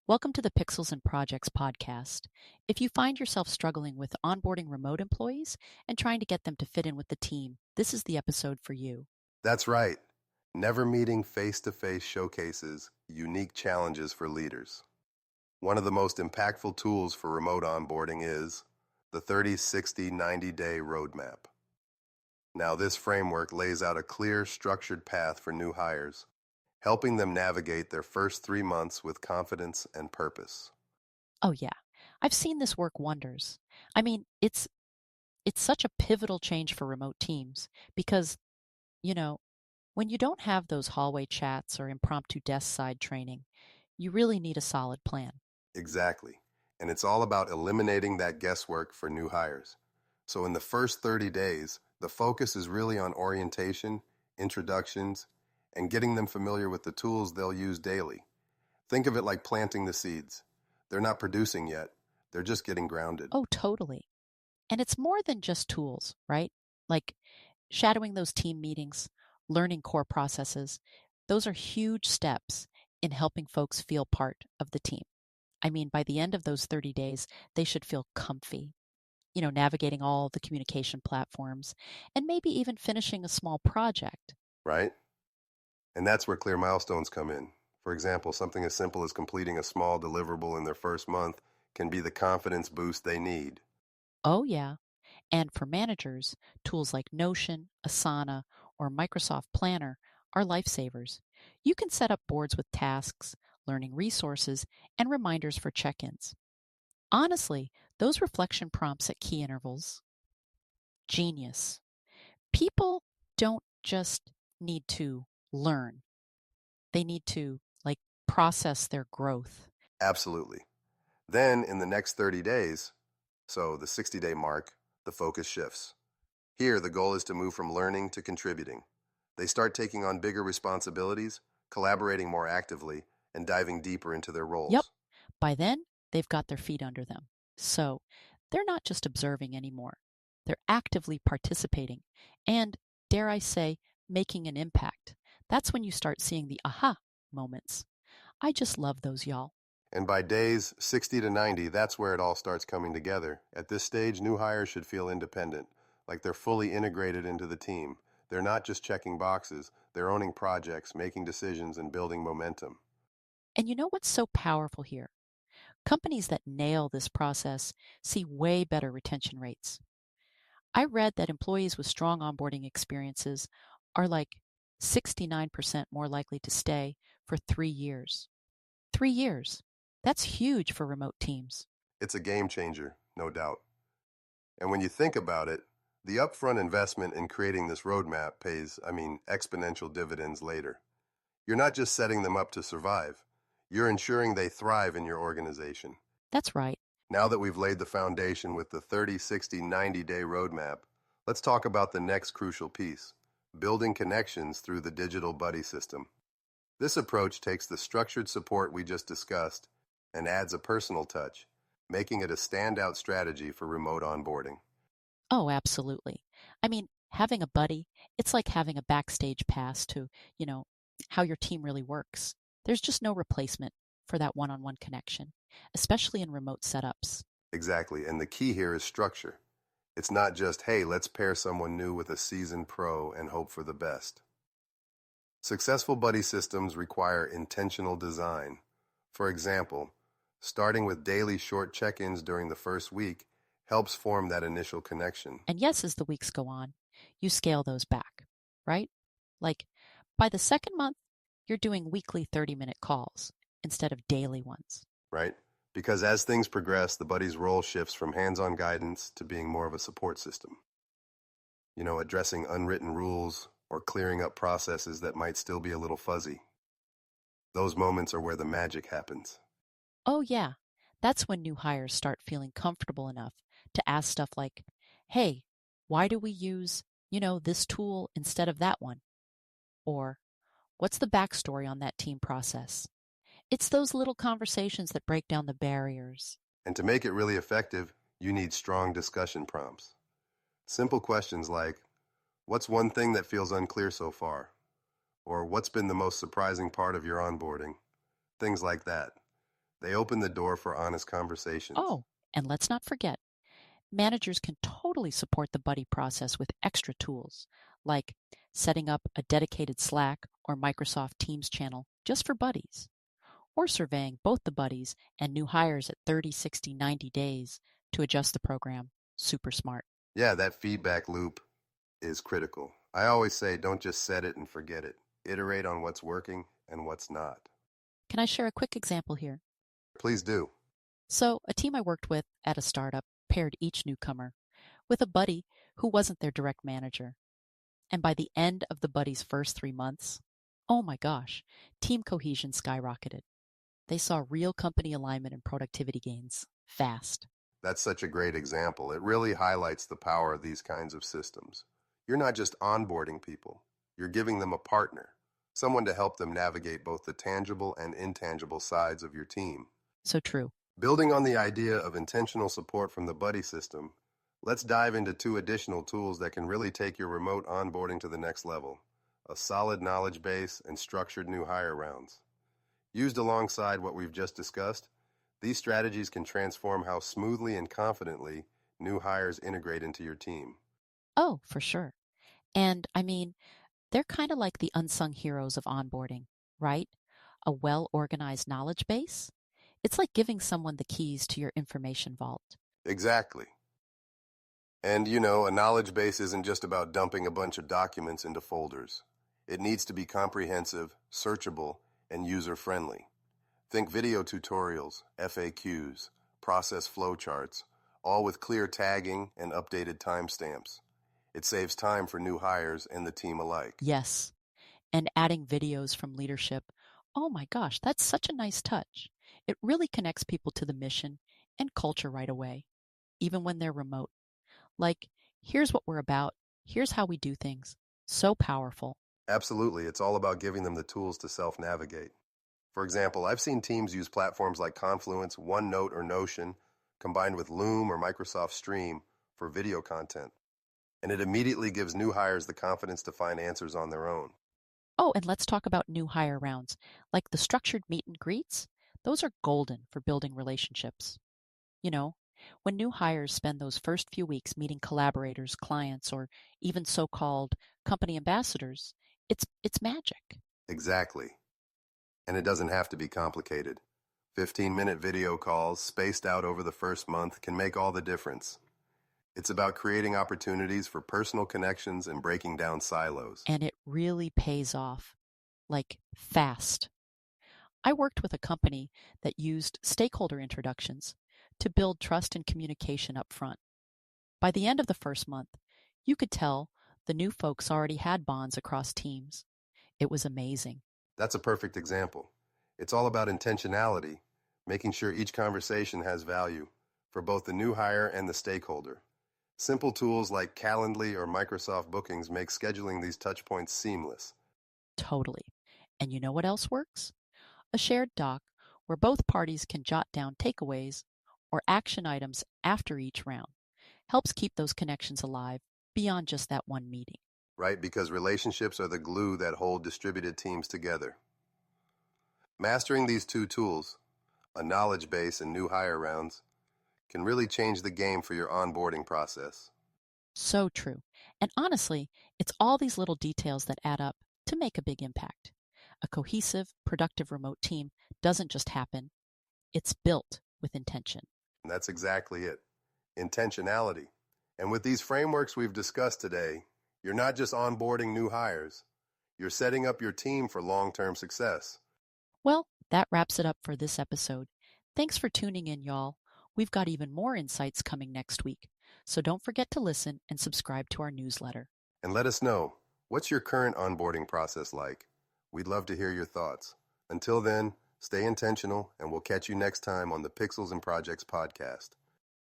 Welcome to the Pixels and Projects podcast. If you find yourself struggling with onboarding remote employees and trying to get them to fit in with the team, this is the episode for you. That's right. Never meeting face-to-face showcases unique challenges for leaders. One of the most impactful tools for remote onboarding is the 30, 60, 90-day roadmap. Now, this framework lays out a clear, structured path for new hires, helping them navigate their first 3 months with confidence and purpose. Oh yeah, I've seen this work wonders. I mean, it's such a pivotal change for remote teams because, you know, when you don't have those hallway chats or impromptu desk side training, you really need a solid plan. Exactly. And it's all about eliminating that guesswork for new hires. So in the first 30 days, the focus is really on orientation, introductions, and getting them familiar with the tools they'll use daily. Think of it like planting the seeds. They're not producing yet, they're just getting grounded. Oh, totally. And it's more than just tools, right? Like shadowing those team meetings, learning core processes. Those are huge steps in helping folks feel part of the team. I mean, by the end of those 30 days, they should feel comfy, navigating all the communication platforms and maybe even finishing a small project. Right? And that's where clear milestones come in. For example, something as simple as completing a small deliverable in their first month can be the confidence boost they need. Oh, yeah. And for managers, tools like Notion, Asana, or Microsoft Planner are lifesavers. You can set up boards with tasks, learning resources, and reminders for check ins. Honestly, those reflection prompts at key intervals, genius. People don't just need to learn, they need to process their growth. Absolutely. Then, in the next 30 days, so the 60-day mark, the focus shifts. Here, the goal is to move from learning to contributing. They start taking on bigger responsibilities, collaborating more actively, and diving deeper into their Yep. roles. By then, they've got their feet under them. So they're not just observing anymore. They're actively participating and, dare I say, making an impact. That's when you start seeing the aha moments. I just love those, y'all. And by days 60 to 90, that's where it all starts coming together. At this stage, new hires should feel independent, like they're fully integrated into the team. They're not just checking boxes, they're owning projects, making decisions, and building momentum. And you know what's so powerful here? Companies that nail this process see way better retention rates. I read that employees with strong onboarding experiences are like 69% more likely to stay for 3 years. 3 years. That's huge for remote teams. It's a game changer, no doubt. And when you think about it, the upfront investment in creating this roadmap pays, exponential dividends later. You're not just setting them up to survive, you're ensuring they thrive in your organization. That's right. Now that we've laid the foundation with the 30, 60, 90-day roadmap, let's talk about the next crucial piece, building connections through the digital buddy system. This approach takes the structured support we just discussed and adds a personal touch, making it a standout strategy for remote onboarding. Oh, absolutely. I mean, having a buddy, it's like having a backstage pass to, how your team really works. There's just no replacement for that one on one connection, especially in remote setups. Exactly, and the key here is structure. It's not just, hey, let's pair someone new with a seasoned pro and hope for the best. Successful buddy systems require intentional design. For example, starting with daily short check-ins during the first week helps form that initial connection. And yes, as the weeks go on, you scale those back, right? Like by the second month, you're doing weekly 30-minute calls instead of daily ones. Right? Because as things progress, the buddy's role shifts from hands-on guidance to being more of a support system. Addressing unwritten rules or clearing up processes that might still be a little fuzzy. Those moments are where the magic happens. Oh, yeah. That's when new hires start feeling comfortable enough to ask stuff like, hey, why do we use, this tool instead of that one? Or, what's the backstory on that team process? It's those little conversations that break down the barriers. And to make it really effective, you need strong discussion prompts. Simple questions like, what's one thing that feels unclear so far? Or what's been the most surprising part of your onboarding? Things like that. They open the door for honest conversations. Oh, and let's not forget, managers can totally support the buddy process with extra tools, like setting up a dedicated Slack or Microsoft Teams channel just for buddies, or surveying both the buddies and new hires at 30, 60, 90 days to adjust the program. Super smart. Yeah, that feedback loop is critical. I always say don't just set it and forget it. Iterate on what's working and what's not. Can I share a quick example here? Please do. So, a team I worked with at a startup paired each newcomer with a buddy who wasn't their direct manager. And by the end of the buddy's first 3 months, oh my gosh, team cohesion skyrocketed. They saw real company alignment and productivity gains fast. That's such a great example. It really highlights the power of these kinds of systems. You're not just onboarding people, you're giving them a partner, someone to help them navigate both the tangible and intangible sides of your team. So true. Building on the idea of intentional support from the buddy system, let's dive into two additional tools that can really take your remote onboarding to the next level: a solid knowledge base and structured new hire rounds. Used alongside what we've just discussed, these strategies can transform how smoothly and confidently new hires integrate into your team. Oh, for sure. And I mean, they're kind of like the unsung heroes of onboarding, right? A well organized knowledge base. It's like giving someone the keys to your information vault. Exactly. And a knowledge base isn't just about dumping a bunch of documents into folders. It needs to be comprehensive, searchable, and user-friendly. Think video tutorials, FAQs, process flowcharts, all with clear tagging and updated timestamps. It saves time for new hires and the team alike. Yes. And adding videos from leadership. Oh my gosh, that's such a nice touch. It really connects people to the mission and culture right away, even when they're remote. Like, here's what we're about, here's how we do things. So powerful. Absolutely, it's all about giving them the tools to self-navigate. For example, I've seen teams use platforms like Confluence, OneNote, or Notion, combined with Loom or Microsoft Stream for video content. And it immediately gives new hires the confidence to find answers on their own. Oh, and let's talk about new hire rounds, like the structured meet and greets. Those are golden for building relationships. You know, when new hires spend those first few weeks meeting collaborators, clients, or even so-called company ambassadors, it's magic. Exactly. And it doesn't have to be complicated. 15-minute video calls spaced out over the first month can make all the difference. It's about creating opportunities for personal connections and breaking down silos. And it really pays off, like fast. I worked with a company that used stakeholder introductions to build trust and communication up front. By the end of the first month, you could tell the new folks already had bonds across teams. It was amazing. That's a perfect example. It's all about intentionality, making sure each conversation has value for both the new hire and the stakeholder. Simple tools like Calendly or Microsoft Bookings make scheduling these touchpoints seamless. Totally. And you know what else works? A shared doc where both parties can jot down takeaways or action items after each round. Helps keep those connections alive beyond just that one meeting. Right? Because relationships are the glue that hold distributed teams together. Mastering these two tools, a knowledge base and new hire rounds, can really change the game for your onboarding process. So true. And honestly, it's all these little details that add up to make a big impact. A cohesive, productive remote team doesn't just happen, it's built with intention. And that's exactly it. Intentionality. And with these frameworks we've discussed today, you're not just onboarding new hires, you're setting up your team for long-term success. Well, that wraps it up for this episode. Thanks for tuning in, y'all. We've got even more insights coming next week, so don't forget to listen and subscribe to our newsletter. And let us know, what's your current onboarding process like? We'd love to hear your thoughts. Until then, stay intentional, and we'll catch you next time on the Pixels and Projects podcast.